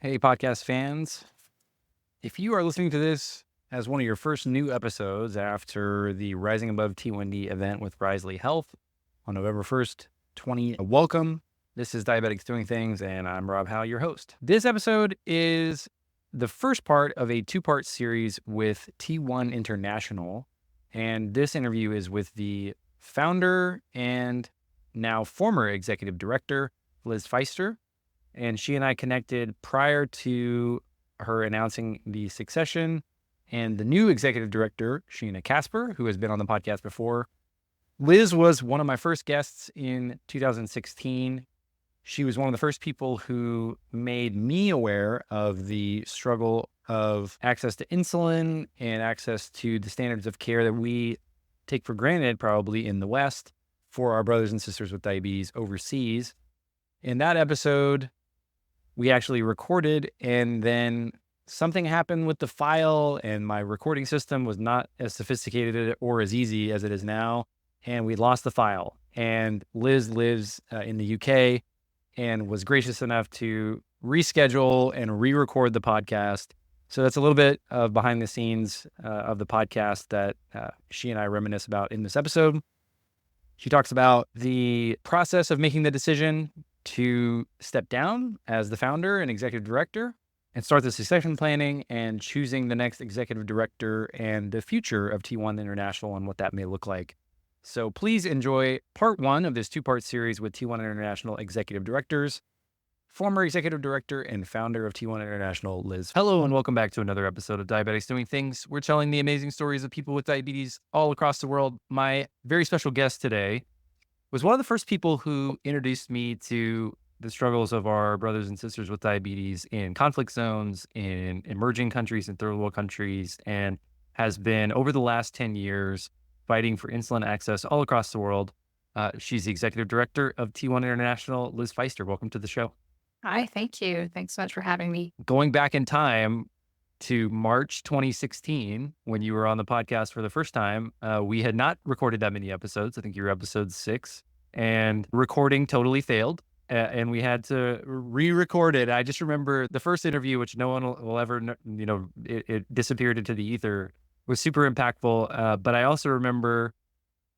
Hey, podcast fans. If you are listening to this as one of your first new episodes after the Rising Above T1D event with Risley Health on November 1st, welcome. This is Diabetics Doing Things, and I'm Rob Howe, your host. This episode is the first part of a two-part series with T1 International, and this interview is with the founder and now former executive director, Liz Pfeister. And she and I connected prior to her announcing the succession. And the new executive director, Shaina Kasper, who has been on the podcast before. Liz was one of my first guests in 2016. She was one of the first people who made me aware of the struggle of access to insulin and access to the standards of care that we take for granted, probably in the West, for our brothers and sisters with diabetes overseas. In that episode, we actually recorded, and then something happened with the file, and my recording system was not as sophisticated or as easy as it is now, and we lost the file. And Liz lives in the UK and was gracious enough to reschedule and re-record the podcast. So that's a little bit of behind the scenes of the podcast that she and I reminisce about in this episode. She talks about the process of making the decision to step down as the founder and executive director and start the succession planning and choosing the next executive director and the future of T1 International and what that may look like. So please enjoy part one of this two-part series with T1 International executive directors, former executive director and founder of T1 International, Liz. Hello, and welcome back to another episode of Diabetics Doing Things. We're telling the amazing stories of people with diabetes all across the world. My very special guest today was one of the first people who introduced me to the struggles of our brothers and sisters with diabetes in conflict zones, in emerging countries and third world countries, and has been over the last 10 years fighting for insulin access all across the world. She's the executive director of T1 International, Liz Pfeister. Welcome to the show. Hi, thank you. Thanks so much for having me. Going back in time to March 2016, when you were on the podcast for the first time, we had not recorded that many episodes. I think you were episode 6, and recording totally failed. And we had to re-record it. I just remember the first interview, which no one will ever, it disappeared into the ether, was super impactful. But I also remember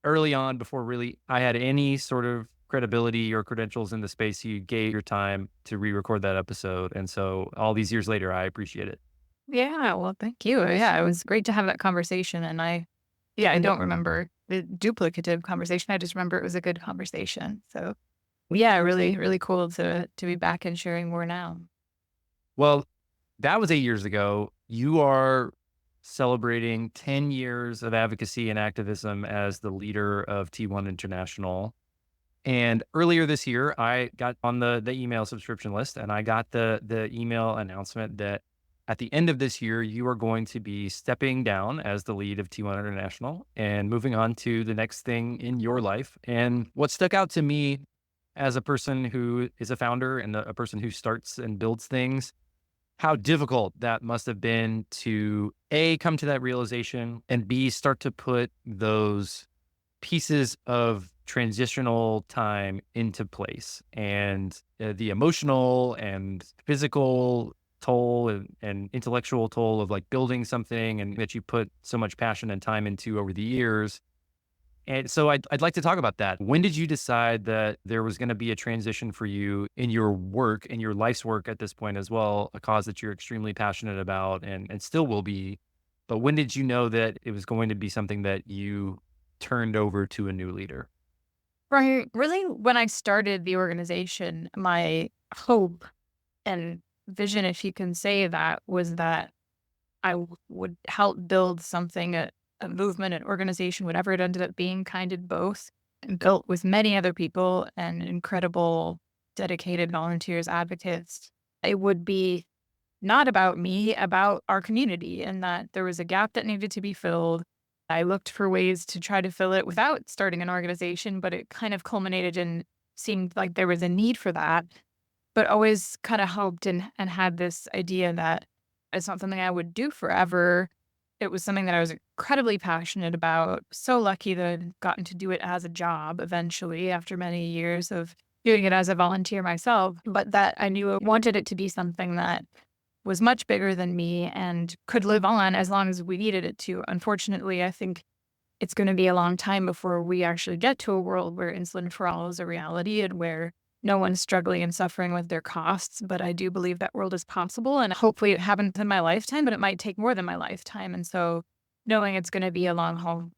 early on, before really I had any sort of credibility or credentials in the space, you gave your time to re-record that episode. And so all these years later, I appreciate it. Yeah, well, thank you. Yeah, it was great to have that conversation. And I don't remember the duplicative conversation. I just remember it was a good conversation. So yeah, really, really cool to be back and sharing more now. Well, that was 8 years ago. You are celebrating 10 years of advocacy and activism as the leader of T1 International. And earlier this year, I got on the email subscription list, and I got the email announcement that at the end of this year, you are going to be stepping down as the lead of T1 International and moving on to the next thing in your life. And what stuck out to me as a person who is a founder and a person who starts and builds things, how difficult that must have been to A, come to that realization, and B, start to put those pieces of transitional time into place, and the emotional and physical toll and intellectual toll of like building something and that you put so much passion and time into over the years. And so I'd like to talk about that. When did you decide that there was going to be a transition for you in your work, in your life's work at this point as well, a cause that you're extremely passionate about and still will be? But when did you know that it was going to be something that you turned over to a new leader? Right. Really, when I started the organization, my hope and vision, if you can say that, was that would help build something, a movement, an organization, whatever it ended up being, kind of both, and built with many other people and incredible, dedicated volunteers, advocates. It would be not about me, about our community, and that there was a gap that needed to be filled. I looked for ways to try to fill it without starting an organization, but it kind of culminated and seemed like there was a need for that, but always kind of hoped and had this idea that it's not something I would do forever. It was something that I was incredibly passionate about. So lucky that I'd gotten to do it as a job eventually after many years of doing it as a volunteer myself, but that I knew I wanted it to be something that was much bigger than me and could live on as long as we needed it to. Unfortunately, I think it's going to be a long time before we actually get to a world where insulin for all is a reality and where no one's struggling and suffering with their costs. But I do believe that world is possible. And hopefully it happens in my lifetime, but it might take more than my lifetime. And so knowing it's going to be a long haul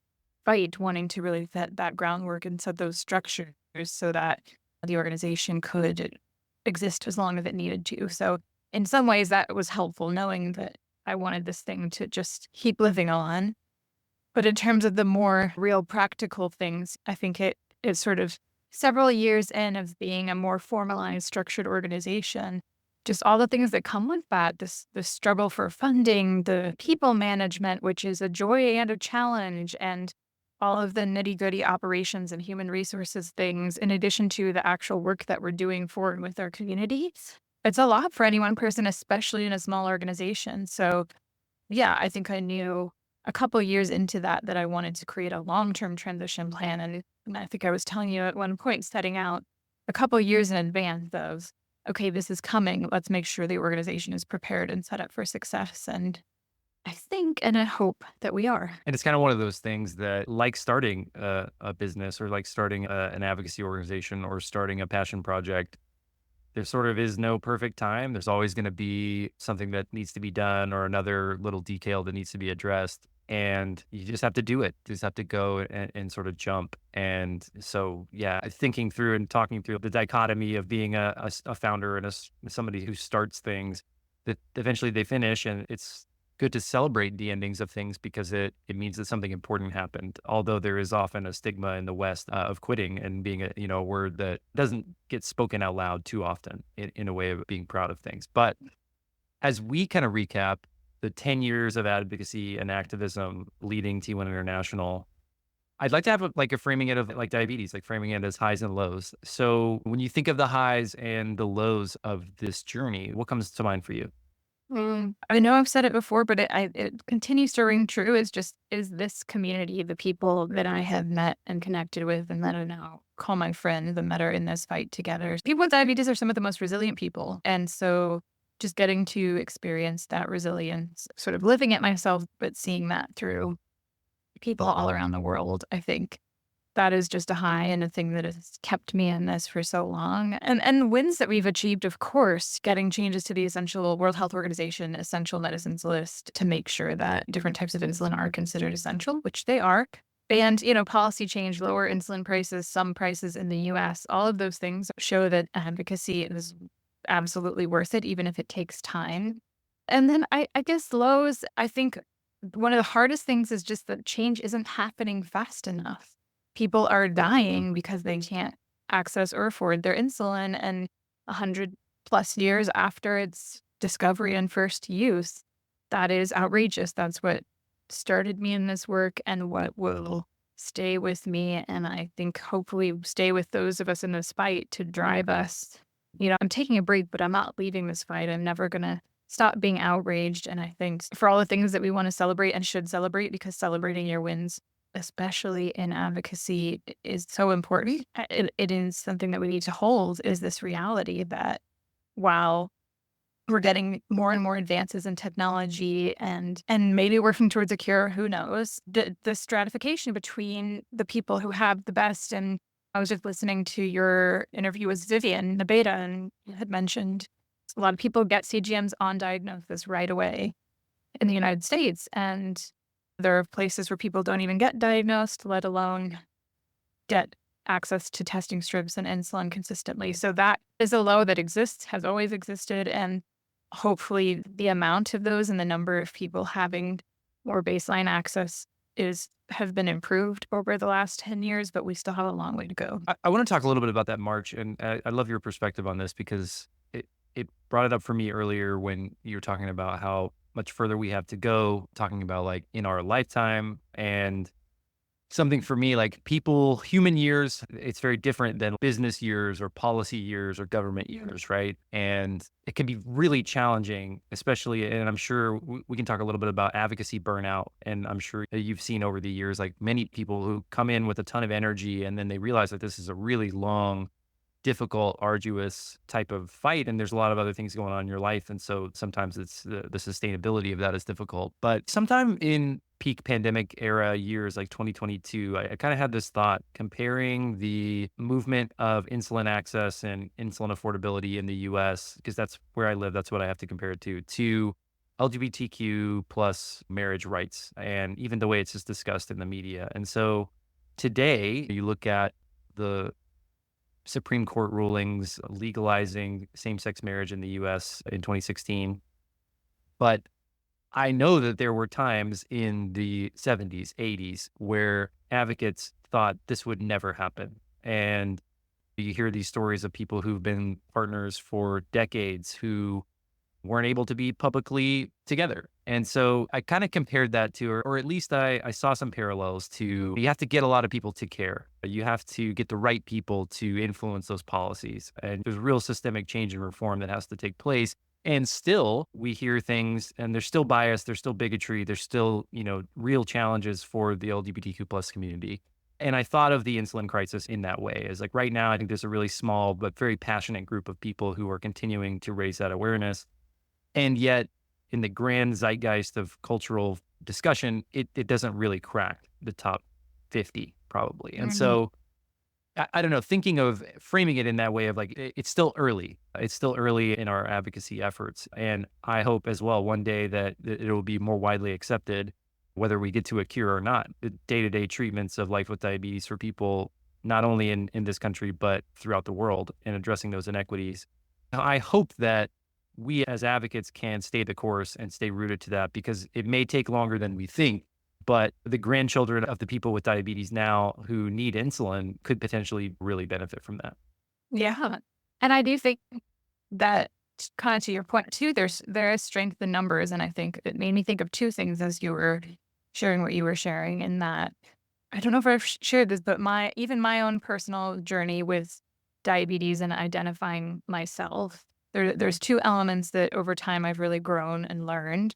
fight, wanting to really set that groundwork and set those structures so that the organization could exist as long as it needed to. So in some ways that was helpful, knowing that I wanted this thing to just keep living on. But in terms of the more real practical things, I think it's sort of several years in of being a more formalized, structured organization. Just all the things that come with that, this struggle for funding, the people management, which is a joy and a challenge, and all of the nitty-gritty operations and human resources things, in addition to the actual work that we're doing for and with our community. It's a lot for any one person, especially in a small organization. So yeah, I think I knew a couple years into that I wanted to create a long-term transition plan. And I think I was telling you at one point, setting out a couple years in advance of, okay, this is coming. Let's make sure the organization is prepared and set up for success. And I think and I hope that we are. And it's kind of one of those things that, like starting a business or like starting an advocacy organization or starting a passion project, there sort of is no perfect time. There's always going to be something that needs to be done or another little detail that needs to be addressed. And you just have to do it. You just have to go and sort of jump. And so, yeah, thinking through and talking through the dichotomy of being a founder and somebody who starts things that eventually they finish. And it's good to celebrate the endings of things because it means that something important happened. Although there is often a stigma in the West of quitting and being a word that doesn't get spoken out loud too often in a way of being proud of things. But as we kind of recap the 10 years of advocacy and activism leading T1 International, I'd like to have a framing it of like diabetes, like framing it as highs and lows. So when you think of the highs and the lows of this journey, what comes to mind for you? I know I've said it before, but it continues to ring true. Is this community, the people that I have met and connected with, and that I now call my friends, and that are in this fight together. People with diabetes are some of the most resilient people, and so just getting to experience that resilience, sort of living it myself, but seeing that through people all around the world, I think that is just a high and a thing that has kept me in this for so long. And wins that we've achieved, of course, getting changes to the essential World Health Organization essential medicines list to make sure that different types of insulin are considered essential, which they are. And, policy change, lower insulin prices, some prices in the US, all of those things show that advocacy is absolutely worth it, even if it takes time. And then I guess lows, I think one of the hardest things is just that change isn't happening fast enough. People are dying because they can't access or afford their insulin. And 100+ years after its discovery and first use, that is outrageous. That's what started me in this work and what will stay with me. And I think hopefully stay with those of us in this fight to drive us. I'm taking a break, but I'm not leaving this fight. I'm never going to stop being outraged. And I think for all the things that we want to celebrate and should celebrate, because celebrating your wins, especially in advocacy, is so important. It is something that we need to hold, is this reality that while we're getting more and more advances in technology and maybe working towards a cure, who knows, the stratification between the people who have the best. And I was just listening to your interview with Vivian Nabeta, and you had mentioned a lot of people get CGMs on diagnosis right away in the United States. And there are places where people don't even get diagnosed, let alone get access to testing strips and insulin consistently. So that is a low that exists, has always existed. And hopefully the amount of those and the number of people having more baseline access have been improved over the last 10 years, but we still have a long way to go. I want to talk a little bit about that march. And I love your perspective on this because it brought it up for me earlier when you were talking about how much further we have to go, talking about like in our lifetime. And something for me, like human years, it's very different than business years or policy years or government years, right? And it can be really challenging, especially, and I'm sure we can talk a little bit about advocacy burnout. And I'm sure that you've seen over the years, like many people who come in with a ton of energy and then they realize that this is a really long difficult, arduous type of fight. And there's a lot of other things going on in your life. And so sometimes it's the sustainability of that is difficult. But sometime in peak pandemic era years like 2022, I kind of had this thought comparing the movement of insulin access and insulin affordability in the US, because that's where I live. That's what I have to compare it to LGBTQ plus marriage rights and even the way it's just discussed in the media. And so today you look at the Supreme Court rulings legalizing same-sex marriage in the US in 2016. But I know that there were times in the 70s, 80s where advocates thought this would never happen. And you hear these stories of people who've been partners for decades who weren't able to be publicly together. And so I kind of compared that to, or at least I saw some parallels to, you have to get a lot of people to care. You have to get the right people to influence those policies. And there's real systemic change and reform that has to take place. And still, we hear things and there's still bias, there's still bigotry, there's still, real challenges for the LGBTQ plus community. And I thought of the insulin crisis in that way as like right now, I think there's a really small but very passionate group of people who are continuing to raise that awareness. And yet, in the grand zeitgeist of cultural discussion, it doesn't really crack the top 50, probably. And so, I don't know, thinking of framing it in that way of like, it's still early. It's still early in our advocacy efforts. And I hope as well one day that it will be more widely accepted, whether we get to a cure or not, the day-to-day treatments of life with diabetes for people, not only in this country, but throughout the world, and addressing those inequities. Now, I hope that we as advocates can stay the course and stay rooted to that, because it may take longer than we think, but the grandchildren of the people with diabetes now who need insulin could potentially really benefit from that. Yeah. And I do think that kind of to your point too, there is strength in numbers. And I think it made me think of two things as you were sharing what you were sharing, in that I don't know if I've shared this, but even my own personal journey with diabetes and identifying myself, there's two elements that over time I've really grown and learned.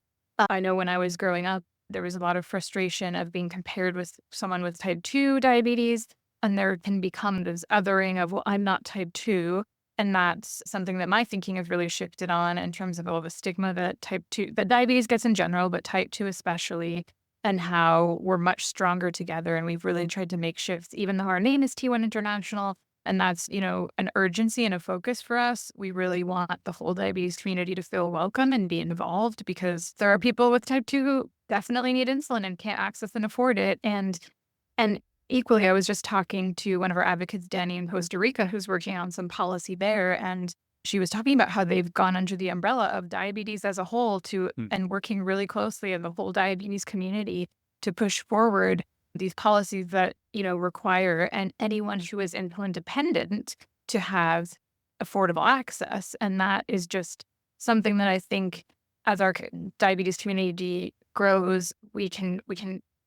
I know when I was growing up, there was a lot of frustration of being compared with someone with type 2 diabetes. And there can become this othering of, well, I'm not type 2. And that's something that my thinking has really shifted on in terms of all the stigma that that diabetes gets in general, but type 2 especially, and how we're much stronger together. And we've really tried to make shifts, even though our name is T1 International. And that's, an urgency and a focus for us. We really want the whole diabetes community to feel welcome and be involved, because there are people with type 2 who definitely need insulin and can't access and afford it. And equally, I was just talking to one of our advocates, Danny, in Costa Rica, who's working on some policy there. And she was talking about how they've gone under the umbrella of diabetes as a whole and working really closely in the whole diabetes community to push forward these policies that, require anyone who is insulin dependent to have affordable access. And that is just something that I think as our diabetes community grows, we can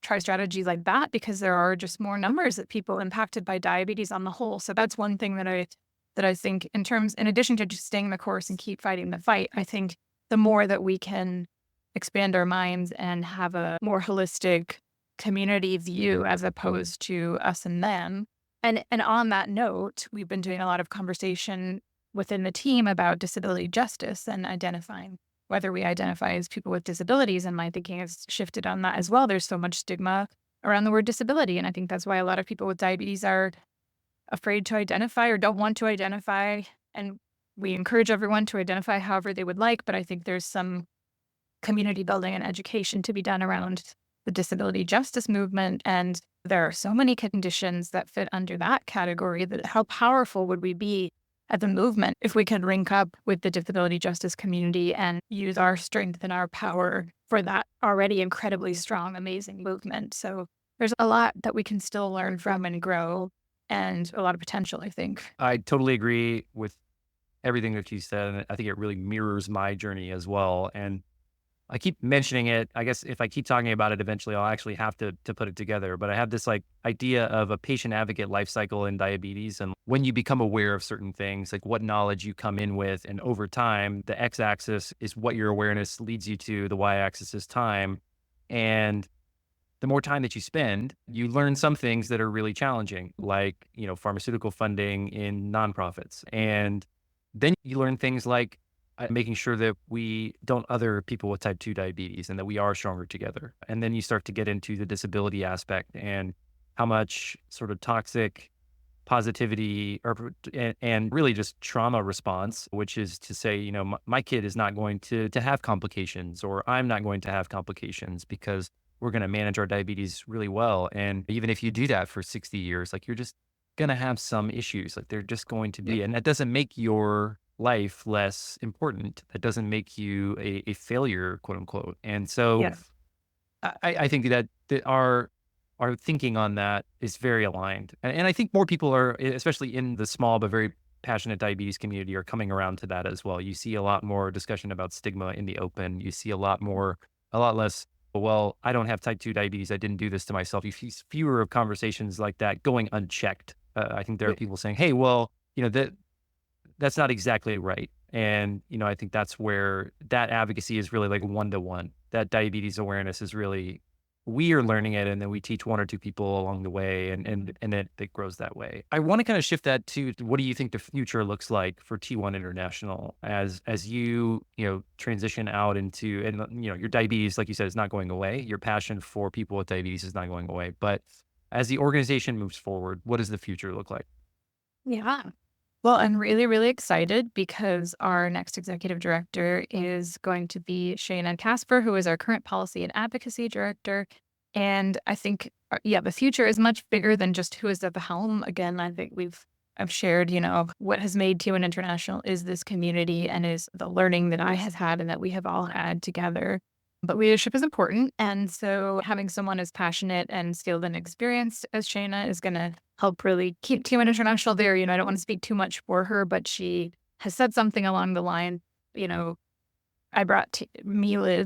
try strategies like that, because there are just more numbers of people impacted by diabetes on the whole. So that's one thing that I think in addition to just staying the course and keep fighting the fight, I think the more that we can expand our minds and have a more holistic community view as opposed to us and them. And on that note, we've been doing a lot of conversation within the team about disability justice and identifying whether we identify as people with disabilities. And my thinking has shifted on that as well. There's so much stigma around the word disability. And I think that's why a lot of people with diabetes are afraid to identify or don't want to identify. And we encourage everyone to identify however they would like. But I think there's some community building and education to be done around the disability justice movement. And there are so many conditions that fit under that category, that how powerful would we be as a movement if we could link up with the disability justice community and use our strength and our power for that already incredibly strong, amazing movement. So there's a lot that we can still learn from and grow, and a lot of potential, I think. I totally agree with everything that you said. And I think it really mirrors my journey as well. And I keep mentioning it. I guess if I keep talking about it, eventually I'll actually have to put it together. But I have this like idea of a patient advocate life cycle in diabetes. And when you become aware of certain things, like what knowledge you come in with, and over time, the x-axis is what your awareness leads you to, the y-axis is time. And the more time that you spend, you learn some things that are really challenging, like, pharmaceutical funding in nonprofits. And then you learn things like making sure that we don't other people with type 2 diabetes and that we are stronger together. And then you start to get into the disability aspect and how much sort of toxic positivity and really just trauma response, which is to say, my kid is not going to have complications, or I'm not going to have complications because we're going to manage our diabetes really well. And even if you do that for 60 years, like, you're just going to have some issues. Like, they're just going to be, and that doesn't make your life less important. That doesn't make you a failure, quote unquote. And so Yes. I think that our thinking on that is very aligned. And I think more people are, especially in the small but very passionate diabetes community, are coming around to that as well. You see a lot more discussion about stigma in the open. You see a lot less, well, I don't have type 2 diabetes. I didn't do this to myself. You see fewer of conversations like that going unchecked. I think there are people saying, hey, well, that's not exactly right. And, I think that's where that advocacy is really like one-to-one. That diabetes awareness is really, we are learning it, and then we teach one or two people along the way, and it grows that way. I want to kind of shift that to what do you think the future looks like for T1 International as you, transition out into, and, your diabetes, like you said, is not going away. Your passion for people with diabetes is not going away. But as the organization moves forward, what does the future look like? Yeah. Well, I'm really, really excited because our next executive director is going to be Shaina Kasper, who is our current policy and advocacy director. And I think, the future is much bigger than just who is at the helm. Again, I think I've shared, what has made T1 International is this community and is the learning that I have had and that we have all had together. But leadership is important. And so having someone as passionate and skilled and experienced as Shaina is going to help really keep T1 International there. I don't want to speak too much for her, but she has said something along the line, you know, Liz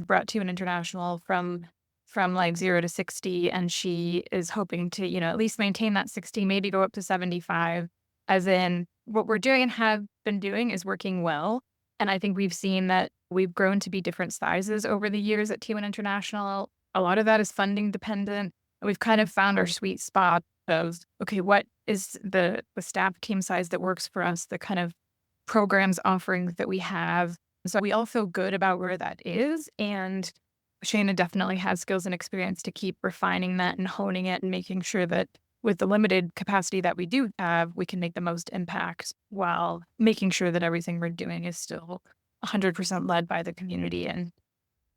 brought T1 International from like 0 to 60, and she is hoping to, at least maintain that 60, maybe go up to 75, as in what we're doing and have been doing is working well. And I think we've seen that we've grown to be different sizes over the years at T1 International. A lot of that is funding dependent. We've kind of found our sweet spot of, okay, what is the staff team size that works for us, the kind of programs offerings that we have. So we all feel good about where that is. And Shaina definitely has skills and experience to keep refining that and honing it and making sure that with the limited capacity that we do have, we can make the most impact while making sure that everything we're doing is still 100% led by the community. And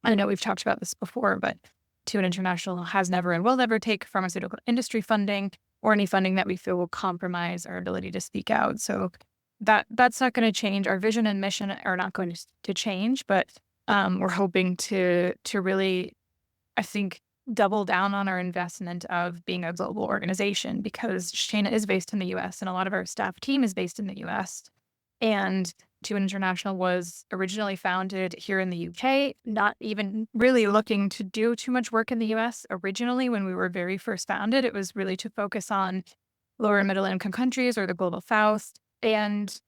I know we've talked about this before, but T1 International has never and will never take pharmaceutical industry funding or any funding that we feel will compromise our ability to speak out. So that's not going to change. Our vision and mission are not going to change, but we're hoping to really, I think, double down on our investment of being a global organization, because Shaina is based in the US and a lot of our staff team is based in the US. And T1 International was originally founded here in the UK, not even really looking to do too much work in the US. Originally, when we were very first founded, it was really to focus on lower and middle income countries or the global south. And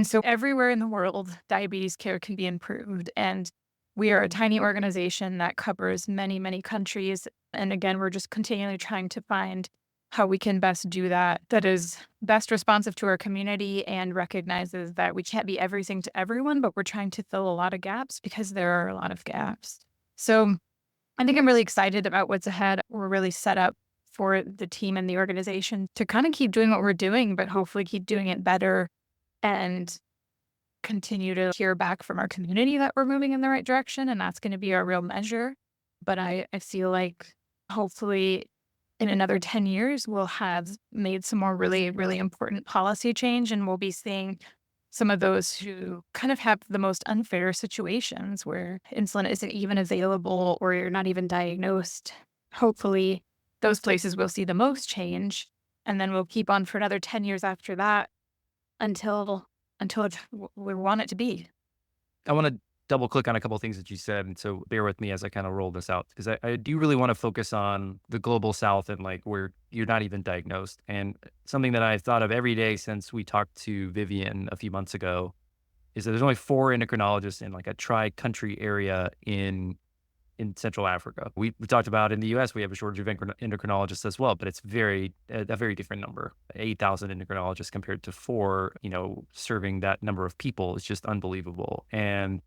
so everywhere in the world, diabetes care can be improved. And we are a tiny organization that covers many, many countries. And again, we're just continually trying to find how we can best do that is best responsive to our community and recognizes that we can't be everything to everyone, but we're trying to fill a lot of gaps because there are a lot of gaps. So I think I'm really excited about what's ahead. We're really set up for the team and the organization to kind of keep doing what we're doing, but hopefully keep doing it better and continue to hear back from our community that we're moving in the right direction. And that's going to be our real measure. But I feel like hopefully in another 10 years, we'll have made some more really, really important policy change. And we'll be seeing some of those who kind of have the most unfair situations where insulin isn't even available or you're not even diagnosed. Hopefully those places will see the most change. And then we'll keep on for another 10 years after that until it's we want it to be. I want to double click on a couple of things that you said. And so bear with me as I kind of roll this out, because I do really want to focus on the global south and like where you're not even diagnosed. And something that I've thought of every day since we talked to Vivian a few months ago is that there's only 4 endocrinologists in like a tri-country area in in Central Africa. We talked about in the US, we have a shortage of endocrinologists as well, but it's a very different number. 8,000 endocrinologists compared to 4, serving that number of people is just unbelievable. And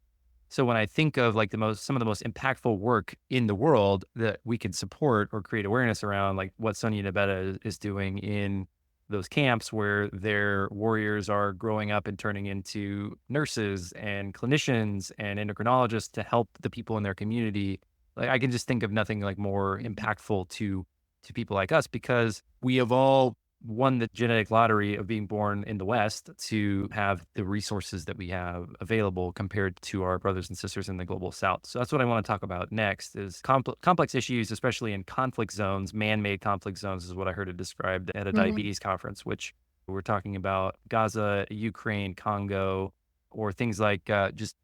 so when I think of like some of the most impactful work in the world that we can support or create awareness around, like what Sonia Nabetta is doing in those camps where their warriors are growing up and turning into nurses and clinicians and endocrinologists to help the people in their community. Like I can just think of nothing like more impactful to people like us, because we have all won the genetic lottery of being born in the West to have the resources that we have available compared to our brothers and sisters in the global South. So that's what I want to talk about next is complex issues, especially in conflict zones. Man-made conflict zones is what I heard it described at a diabetes conference, which we're talking about Gaza, Ukraine, Congo, or things like just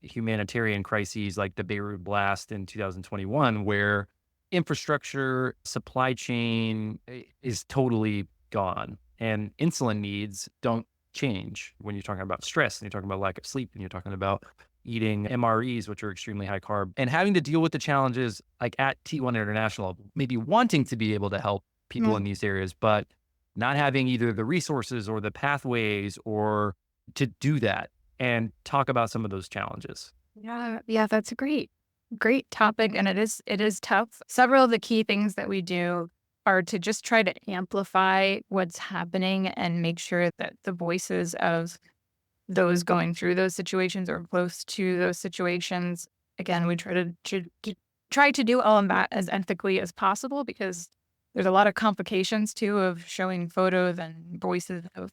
humanitarian crises like the Beirut blast in 2021, where infrastructure, supply chain is totally gone, and insulin needs don't change when you're talking about stress and you're talking about lack of sleep and you're talking about eating MREs, which are extremely high carb, and having to deal with the challenges like at T1 International, maybe wanting to be able to help people in these areas, but not having either the resources or the pathways or to do that and talk about some of those challenges. Yeah, that's a great topic. And it is tough. Several of the key things that we do are to just try to amplify what's happening and make sure that the voices of those going through those situations or close to those situations, again, we try to do all of that as ethically as possible, because there's a lot of complications too of showing photos and voices of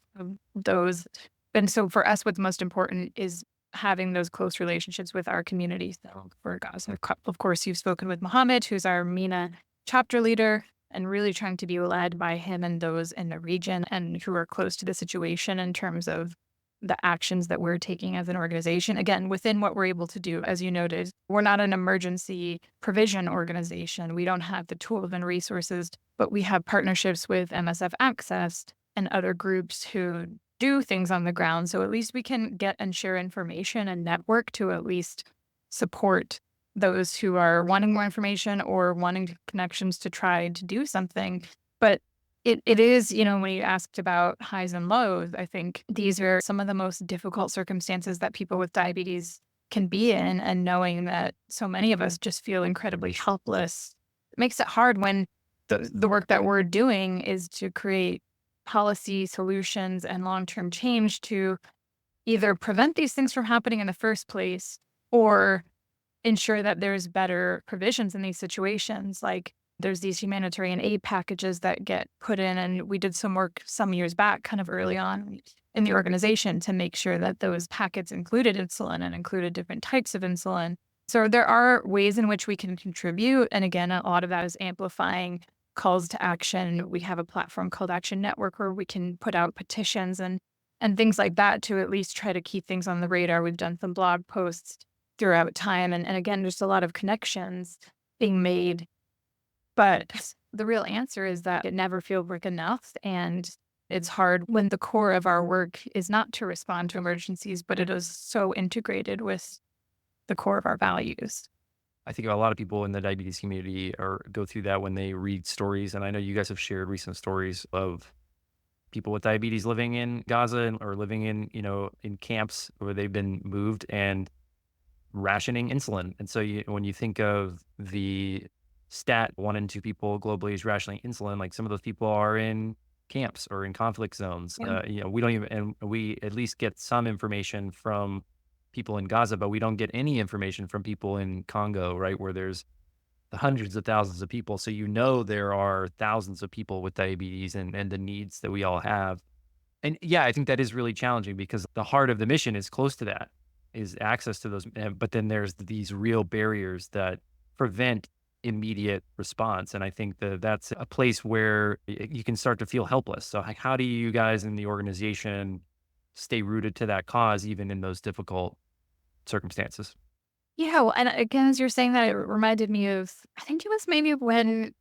those. And so for us, what's most important is having those close relationships with our communities. So for Gaza, of course, you've spoken with Mohammed, who's our MENA chapter leader, and really trying to be led by him and those in the region and who are close to the situation in terms of the actions that we're taking as an organization. Again, within what we're able to do, as you noted, we're not an emergency provision organization. We don't have the tools and resources, but we have partnerships with MSF Access and other groups who do things on the ground. So at least we can get and share information and network to at least support those who are wanting more information or wanting connections to try to do something. But it is, when you asked about highs and lows, I think these are some of the most difficult circumstances that people with diabetes can be in. And knowing that so many of us just feel incredibly helpless, it makes it hard when the work that we're doing is to create policy solutions and long-term change to either prevent these things from happening in the first place or ensure that there's better provisions in these situations. Like there's these humanitarian aid packages that get put in, and we did some work some years back, kind of early on in the organization, to make sure that those packets included insulin and included different types of insulin. So there are ways in which we can contribute. And again, a lot of that is amplifying calls to action. We have a platform called Action Network where we can put out petitions and things like that to at least try to keep things on the radar. We've done some blog posts throughout time. And again, just a lot of connections being made. But the real answer is that it never feels like enough. And it's hard when the core of our work is not to respond to emergencies, but it is so integrated with the core of our values. I think a lot of people in the diabetes community go through that when they read stories. And I know you guys have shared recent stories of people with diabetes living in Gaza or living in, in camps where they've been moved and rationing insulin. And so when you think of the stat 1 in 2 people globally is rationing insulin, like some of those people are in camps or in conflict zones. Yeah. We don't even, and we at least get some information from people in Gaza, but we don't get any information from people in Congo, right? Where there's the hundreds of thousands of people. So, there are thousands of people with diabetes and the needs that we all have. And yeah, I think that is really challenging because the heart of the mission is close to that, is access to those. But then there's these real barriers that prevent immediate response. And I think that's a place where you can start to feel helpless. So how do you guys in the organization stay rooted to that cause, even in those difficult circumstances? Yeah. Well, and again, as you're saying that, it reminded me of, I think it was maybe when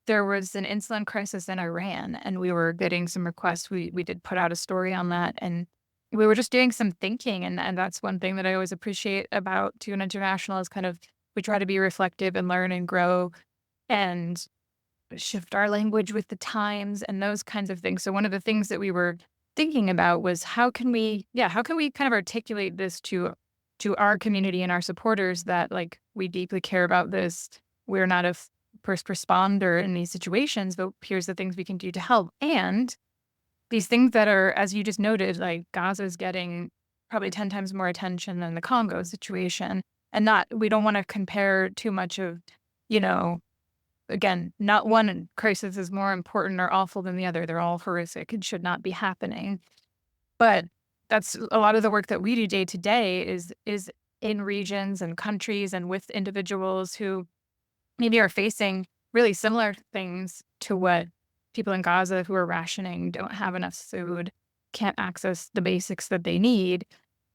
there was an insulin crisis in Iran and we were getting some requests. We did put out a story on that, and we were just doing some thinking. And that's one thing that I always appreciate about Tune International is kind of, we try to be reflective and learn and grow and shift our language with the times and those kinds of things. So one of the things that we were thinking about was how can we kind of articulate this to our community and our supporters that like we deeply care about this. We're not a first responder in these situations, but here's the things we can do to help. And these things that are, as you just noted, like Gaza is getting probably 10 times more attention than the Congo situation. And we don't want to compare too much of, you know, again, not one crisis is more important or awful than the other. They're all horrific and should not be happening. But that's a lot of the work that we do day to day is in regions and countries and with individuals who maybe are facing really similar things to what people in Gaza who are rationing, don't have enough food, can't access the basics that they need.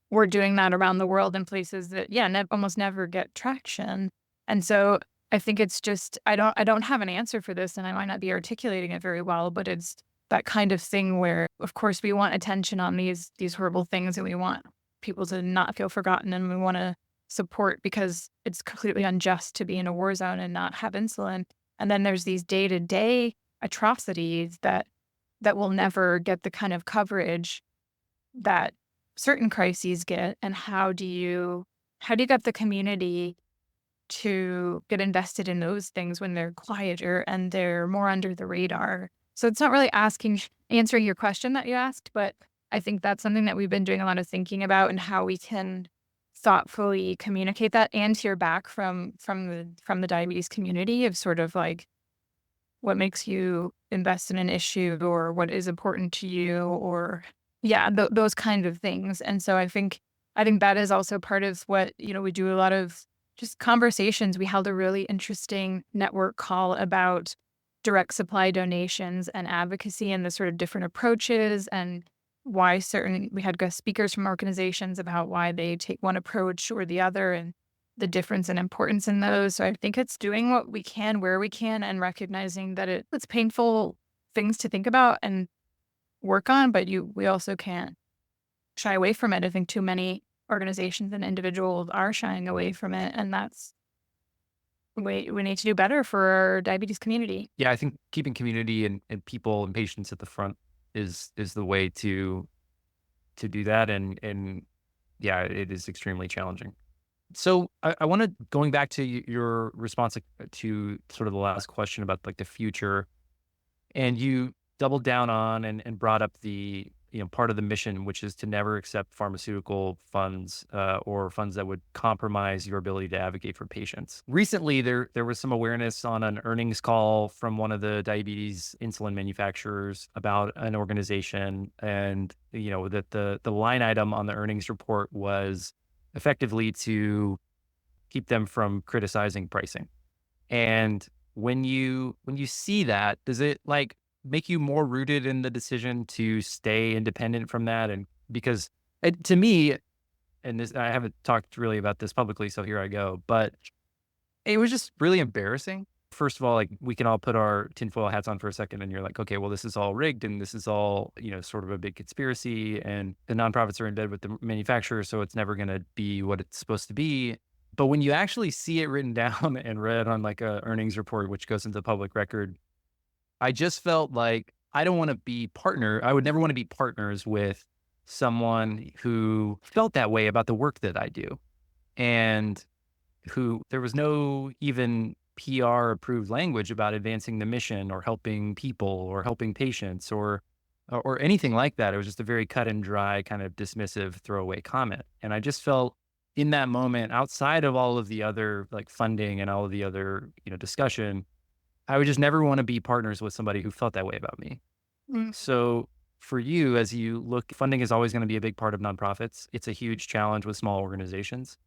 We're doing that around the world in places that, almost never get traction. And so I think it's just I don't have an answer for this, and I might not be articulating it very well, but it's that kind of thing where, of course, we want attention on these horrible things, and we want people to not feel forgotten, and we want to support because it's completely unjust to be in a war zone and not have insulin. And then there's these day-to-day atrocities that will never get the kind of coverage that certain crises get. And how do you get the community to get invested in those things when they're quieter and they're more under the radar? So it's not really answering your question that you asked, but I think that's something that we've been doing a lot of thinking about, and how we can thoughtfully communicate that and hear back from the diabetes community of sort of like what makes you invest in an issue or what is important to you, or those kind of things. And so I think that is also part of what, we do a lot of just conversations. We held a really interesting network call about direct supply donations and advocacy and the sort of different approaches, and why we had guest speakers from organizations about why they take one approach or the other and the difference and importance in those. So I think it's doing what we can where we can and recognizing that it's painful things to think about and work on, but we also can't shy away from it. I think too many organizations and individuals are shying away from it, and that's we need to do better for our diabetes community. Yeah, I think keeping community and people and patients at the front is the way to do that. And yeah, it is extremely challenging. So I want to, going back to your response to sort of the last question about like the future, and you doubled down on and brought up the part of the mission, which is to never accept pharmaceutical funds or funds that would compromise your ability to advocate for patients. Recently, there was some awareness on an earnings call from one of the diabetes insulin manufacturers about an organization, and that the line item on the earnings report was effectively to keep them from criticizing pricing. And when you see that, does it like make you more rooted in the decision to stay independent from that? And because to me, and this, I haven't talked really about this publicly, so here I go, but it was just really embarrassing. First of all, like we can all put our tinfoil hats on for a second, and you're like, okay, well, this is all rigged, and this is all sort of a big conspiracy, and the nonprofits are in bed with the manufacturer, so it's never going to be what it's supposed to be. But when you actually see it written down and read on like a earnings report, which goes into the public record, I just felt like I would never want to be partners with someone who felt that way about the work that I do, and who there was no even PR approved language about advancing the mission or helping people or helping patients or anything like that. It was just a very cut and dry kind of dismissive throwaway comment. And I just felt in that moment, outside of all of the other like funding and all of the other, discussion, I would just never want to be partners with somebody who felt that way about me. Mm. So for you, as you look, funding is always going to be a big part of nonprofits. It's a huge challenge with small organizations.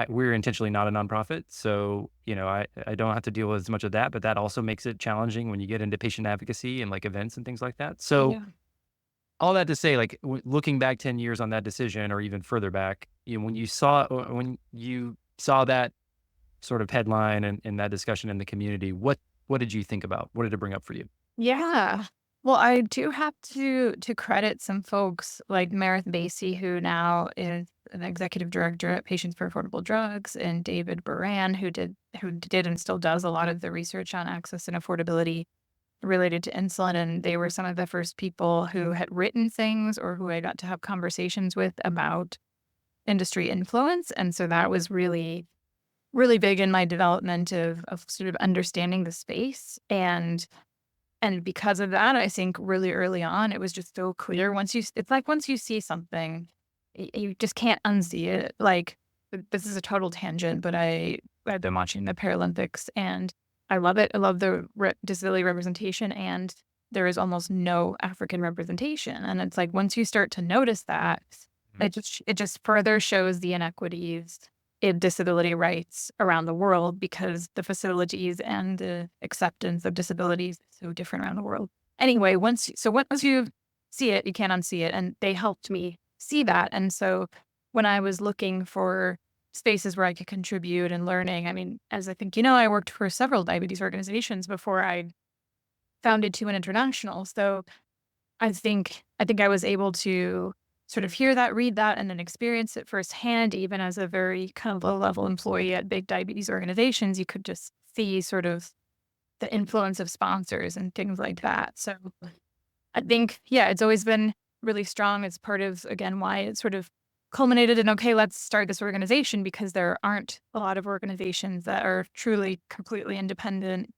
We're intentionally not a nonprofit, so I don't have to deal with as much of that, but that also makes it challenging when you get into patient advocacy and like events and things like that. So Yeah. all that to say, like looking back 10 years on that decision, or even further back, when you saw that sort of headline and that discussion in the community, what did you think about? What did it bring up for you? Yeah. Well, I do have to credit some folks like Meredith Basie, who now is an executive director at Patients for Affordable Drugs, and David Baran, who did and still does a lot of the research on access and affordability related to insulin. And they were some of the first people who had written things or who I got to have conversations with about industry influence. And so that was really, really big in my development of sort of understanding the space. And because of that, I think really early on, it was just so clear it's like once you see something, you just can't unsee it. Like, this is a total tangent, but I've been watching the Paralympics and I love it. I love the disability representation, and there is almost no African representation. And it's like once you start to notice that, Mhm. it just further shows the inequities in disability rights around the world, because the facilities and the acceptance of disabilities is so different around the world. Anyway, once you see it, you can't unsee it, and they helped me see that. And so when I was looking for spaces where I could contribute and learning, I mean, as I think you know, I worked for several diabetes organizations before I founded 2 International. So I think I was able to sort of hear that, read that, and then experience it firsthand. Even as a very kind of low-level employee at big diabetes organizations, you could just see sort of the influence of sponsors and things like that. So I think, yeah, it's always been really strong. It's part of, again, why it sort of culminated in, okay, let's start this organization, because there aren't a lot of organizations that are truly completely independent,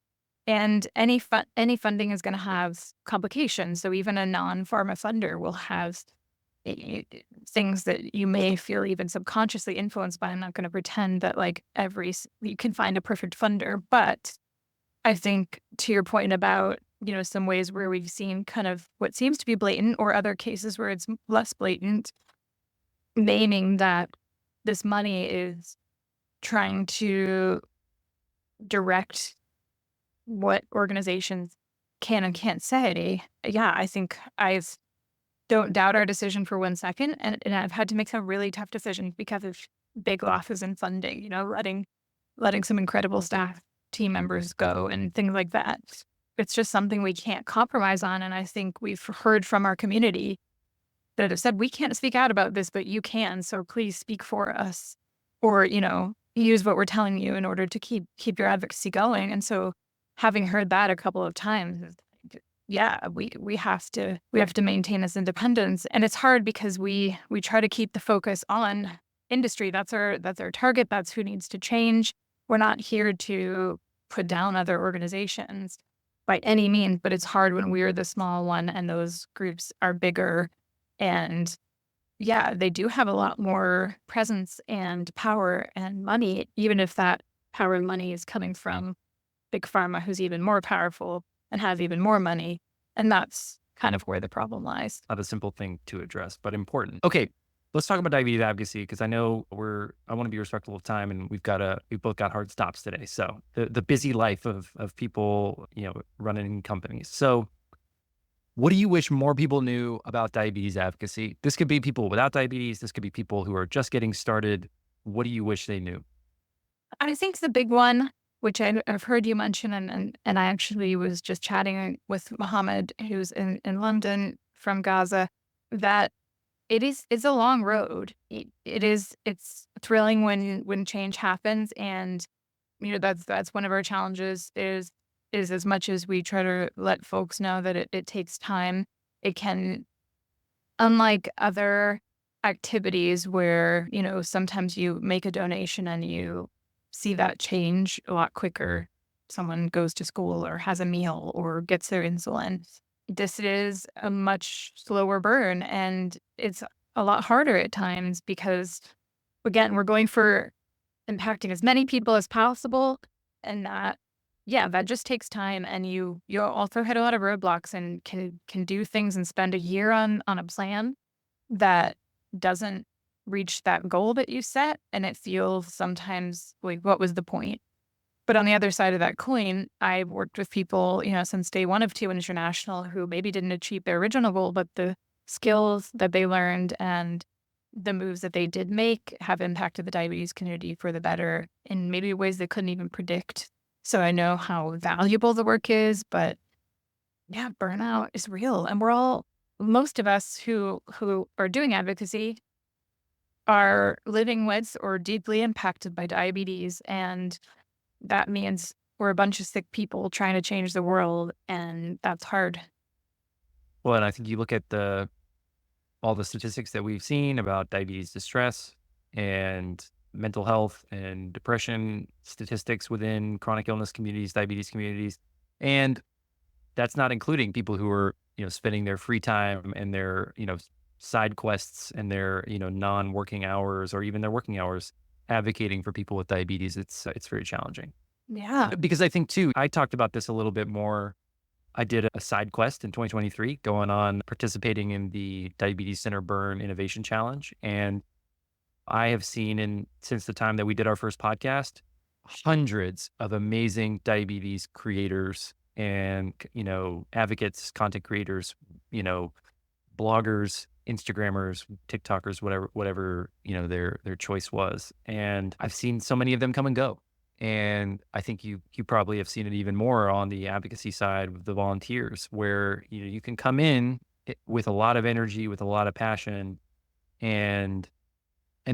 and any funding is going to have complications. So even a non-pharma funder will have things that you may feel even subconsciously influenced by. I'm not going to pretend that like you can find a perfect funder, but I think to your point about, some ways where we've seen kind of what seems to be blatant, or other cases where it's less blatant, naming that this money is trying to direct what organizations can and can't say. Yeah, I think I don't doubt our decision for 1 second. And I've had to make some really tough decisions because of big losses in funding, letting some incredible staff team members go and things like that. It's just something we can't compromise on. And I think we've heard from our community that have said, we can't speak out about this, but you can. So please speak for us, or, use what we're telling you in order to keep your advocacy going. And so having heard that a couple of times, it's like, yeah, we have to maintain this independence. And it's hard because we try to keep the focus on industry. That's our target. That's who needs to change. We're not here to put down other organizations by any means, but it's hard when we're the small one and those groups are bigger. And yeah, they do have a lot more presence and power and money, even if that power and money is coming from big pharma, who's even more powerful and has even more money. And that's kind of where the problem lies. Not a simple thing to address, but important. Okay, let's talk about diabetes advocacy, because I know I want to be respectful of time, and we both got hard stops today. So the busy life of people, running companies. So what do you wish more people knew about diabetes advocacy? This could be people without diabetes. This could be people who are just getting started. What do you wish they knew? I think the big one, which I've heard you mention, and I actually was just chatting with Mohammed, who's in London from Gaza, that it's a long road. It's thrilling when change happens, and that's one of our challenges is as much as we try to let folks know that it takes time, it can, unlike other activities where, sometimes you make a donation and you see that change a lot quicker. Someone goes to school or has a meal or gets their insulin. This is a much slower burn, and it's a lot harder at times because, again, we're going for impacting as many people as possible, and that just takes time. And you also hit a lot of roadblocks and can do things and spend a year on a plan that doesn't reach that goal that you set, and it feels sometimes like, what was the point? But on the other side of that coin, I've worked with people, since day one of 2 International, who maybe didn't achieve their original goal, but the skills that they learned and the moves that they did make have impacted the diabetes community for the better in maybe ways they couldn't even predict. So I know how valuable the work is, but Yeah, burnout is real. And most of us who are doing advocacy are living with or deeply impacted by diabetes. And that means we're a bunch of sick people trying to change the world. And that's hard. Well, and I think you look at all the statistics that we've seen about diabetes distress and mental health and depression statistics within chronic illness communities, diabetes communities, and that's not including people who are, spending their free time and their, side quests and their, non-working hours or even their working hours advocating for people with diabetes. It's very challenging. Yeah. Because I think too, I talked about this a little bit more. I did a side quest in 2023 going on participating in the Diabetes Center Burn Innovation Challenge. And I have seen since the time that we did our first podcast, hundreds of amazing diabetes creators and, advocates, content creators, bloggers, Instagrammers, TikTokers, whatever, their choice was. And I've seen so many of them come and go. And I think you probably have seen it even more on the advocacy side with the volunteers, where you can come in with a lot of energy, with a lot of passion, and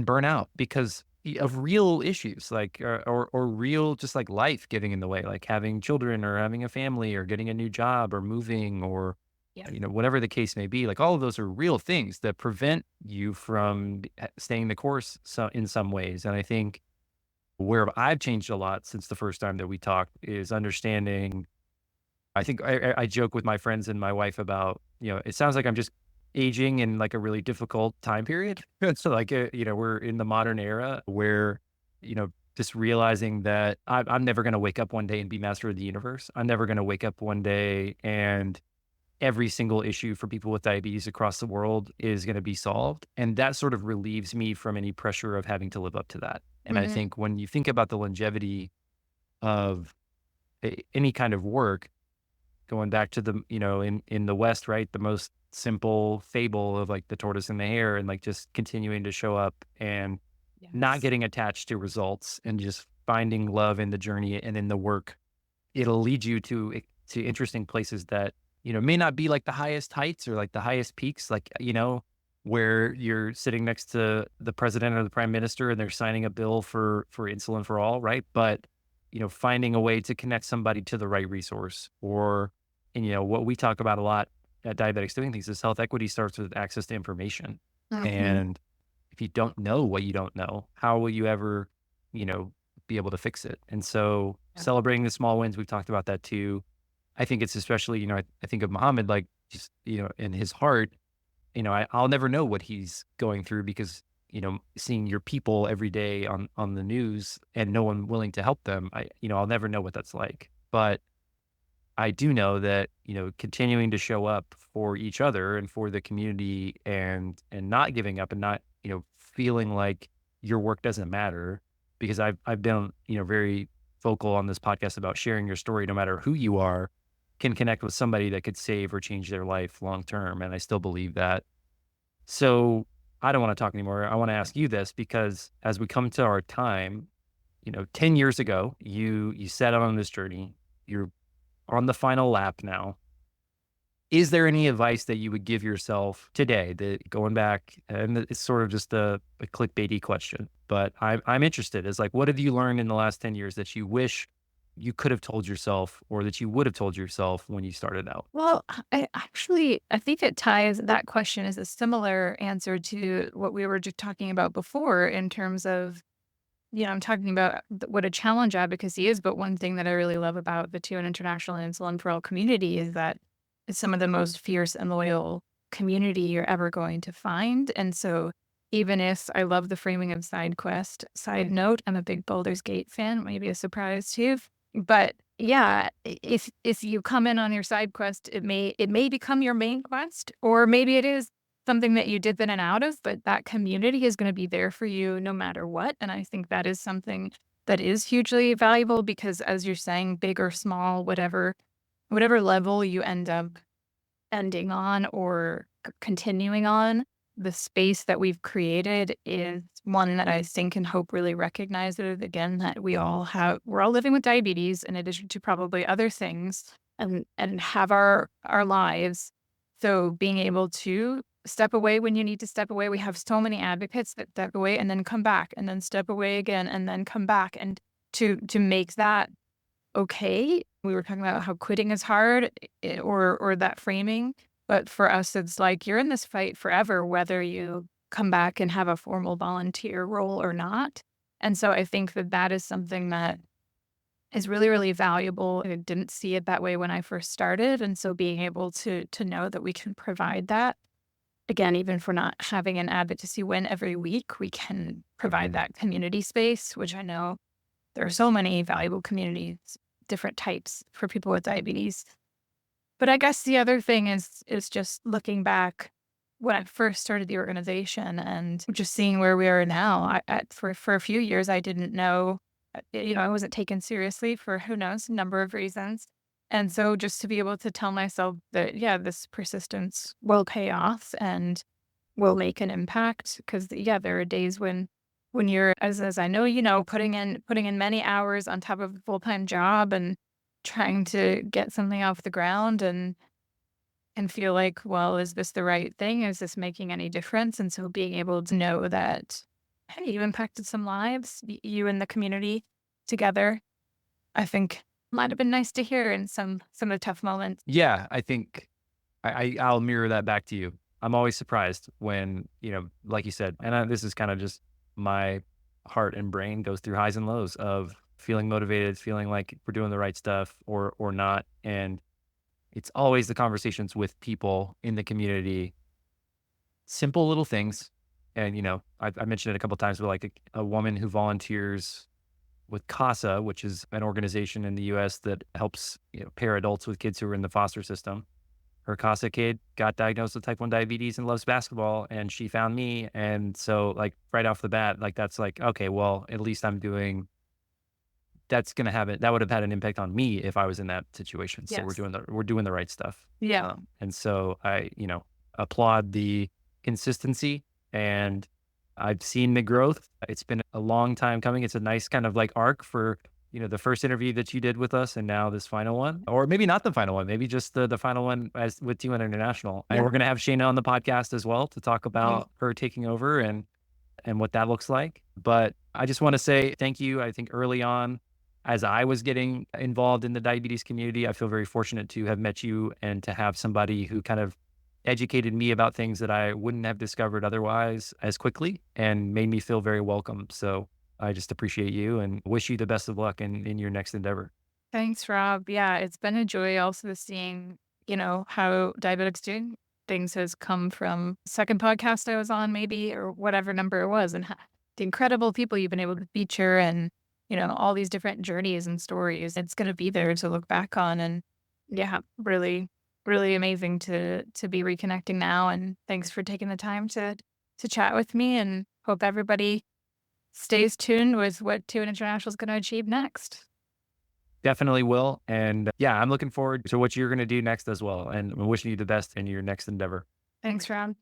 burn out because of real issues, like or real just like life getting in the way, like having children or having a family or getting a new job or moving or Yeah. whatever the case may be. Like all of those are real things that prevent you from staying the course in some ways. And I think where I've changed a lot since the first time that we talked is understanding. I think I joke with my friends and my wife about, it sounds like I'm just aging in like a really difficult time period. So like, we're in the modern era where, just realizing that I'm never going to wake up one day and be master of the universe. I'm never going to wake up one day and every single issue for people with diabetes across the world is going to be solved. And that sort of relieves me from any pressure of having to live up to that. And I Hmm. think when you think about the longevity of any kind of work, going back to in the West, right? The most simple fable of like the tortoise and the hare and like just continuing to show up and not Yes. getting attached to results and just finding love in the journey and in the work. It'll lead you to interesting places that, may not be like the highest heights or like the highest peaks, like, where you're sitting next to the president or the prime minister and they're signing a bill for insulin for all, right? But, finding a way to connect somebody to the right resource or, and, what we talk about a lot at Diabetics Doing Things is health equity starts with access to information. Hmm. And if you don't know what you don't know, how will you ever, you know, be able to fix it? And so Yeah. celebrating the small wins, we've talked about that too. I think it's especially, I think of Muhammad, like just, in his heart, I'll never know what he's going through because, seeing your people every day on the news and no one willing to help them, I'll never know what that's like. But I do know that, continuing to show up for each other and for the community and not giving up and not, feeling like your work doesn't matter because I've been, very vocal on this podcast about sharing your story no matter who you are can connect with somebody that could save or change their life long term. And I still believe that. So I don't want to talk anymore. I want to ask you this because as we come to our time, 10 years ago, you set out on this journey. You're on the final lap now. Is there any advice that you would give yourself today that going back, and it's sort of just a clickbaity question, but I'm interested. Is like, what have you learned in the last 10 years that you wish you could have told yourself or that you would have told yourself when you started out? Well, I think it ties that question is a similar answer to what we were just talking about before in terms of, I'm talking about what a challenge advocacy is. But one thing that I really love about the 2 and International Insulin for All community is that it's some of the most fierce and loyal community you're ever going to find. And so even if I love the framing of side quest, side note, I'm a big Baldur's Gate fan, maybe a surprise to you. But yeah, if you come in on your side quest, it may become your main quest, or maybe it is something that you dip in and out of, but that community is gonna be there for you no matter what. And I think that is something that is hugely valuable because as you're saying, big or small, whatever level you end up ending on or continuing on, the space that we've created is one that I think and hope really recognizes again that we're all living with diabetes in addition to probably other things. and have our lives. So being able to step away when you need to step away. We have so many advocates that step away and then come back and then step away again and then come back. And to make that okay. We were talking about how quitting is hard, or that framing. But for us, it's like you're in this fight forever, whether you come back and have a formal volunteer role or not. And so I think that that is something that is really, really valuable. I didn't see it that way when I first started. And so being able to know that we can provide that, again, even if we're not having an advocacy win every week, we can provide that community space, which I know there are so many valuable communities, different types for people with diabetes. But I guess the other thing is just looking back when I first started the organization and just seeing where we are now. For a few years, I didn't know, I wasn't taken seriously for who knows, a number of reasons. And so just to be able to tell myself that, yeah, this persistence will pay off and will make an impact. Because, yeah, there are days when you're, as I know, putting in many hours on top of a full-time job and trying to get something off the ground and feel like, well, is this the right thing? Is this making any difference? And so being able to know that, hey, you impacted some lives, you and the community together, I think might have been nice to hear in some of the tough moments. Yeah, I think I'll mirror that back to you. I'm always surprised when, like you said, and this is kind of just my heart and brain goes through highs and lows of feeling motivated, feeling like we're doing the right stuff or not. And it's always the conversations with people in the community, simple little things. And, I mentioned it a couple of times, but like a woman who volunteers with CASA, which is an organization in the US that helps pair adults with kids who are in the foster system. Her CASA kid got diagnosed with type 1 diabetes and loves basketball, and she found me. And so like right off the bat, like that's like, okay, well, at least that's going to have it. That would have had an impact on me if I was in that situation. So Yes. we're doing the right stuff. Yeah. And so I, applaud the consistency, and I've seen the growth. It's been a long time coming. It's a nice kind of like arc for, the first interview that you did with us and now this final one, or maybe not the final one, maybe just the final one as with T1 International. And Yeah. we're going to have Shaina on the podcast as well to talk about her taking over and what that looks like. But I just want to say thank you. I think early on, as I was getting involved in the diabetes community, I feel very fortunate to have met you and to have somebody who kind of educated me about things that I wouldn't have discovered otherwise as quickly and made me feel very welcome. So I just appreciate you and wish you the best of luck in your next endeavor. Thanks, Rob. Yeah, it's been a joy also seeing, how Diabetics Doing Things has come from second podcast I was on, maybe, or whatever number it was, and the incredible people you've been able to feature and, all these different journeys and stories. It's going to be there to look back on. And yeah, really, really amazing to be reconnecting now. And thanks for taking the time to chat with me, and hope everybody stays tuned with what Two International is going to achieve next. Definitely will. And yeah, I'm looking forward to what you're going to do next as well. And I'm wishing you the best in your next endeavor. Thanks, Rob.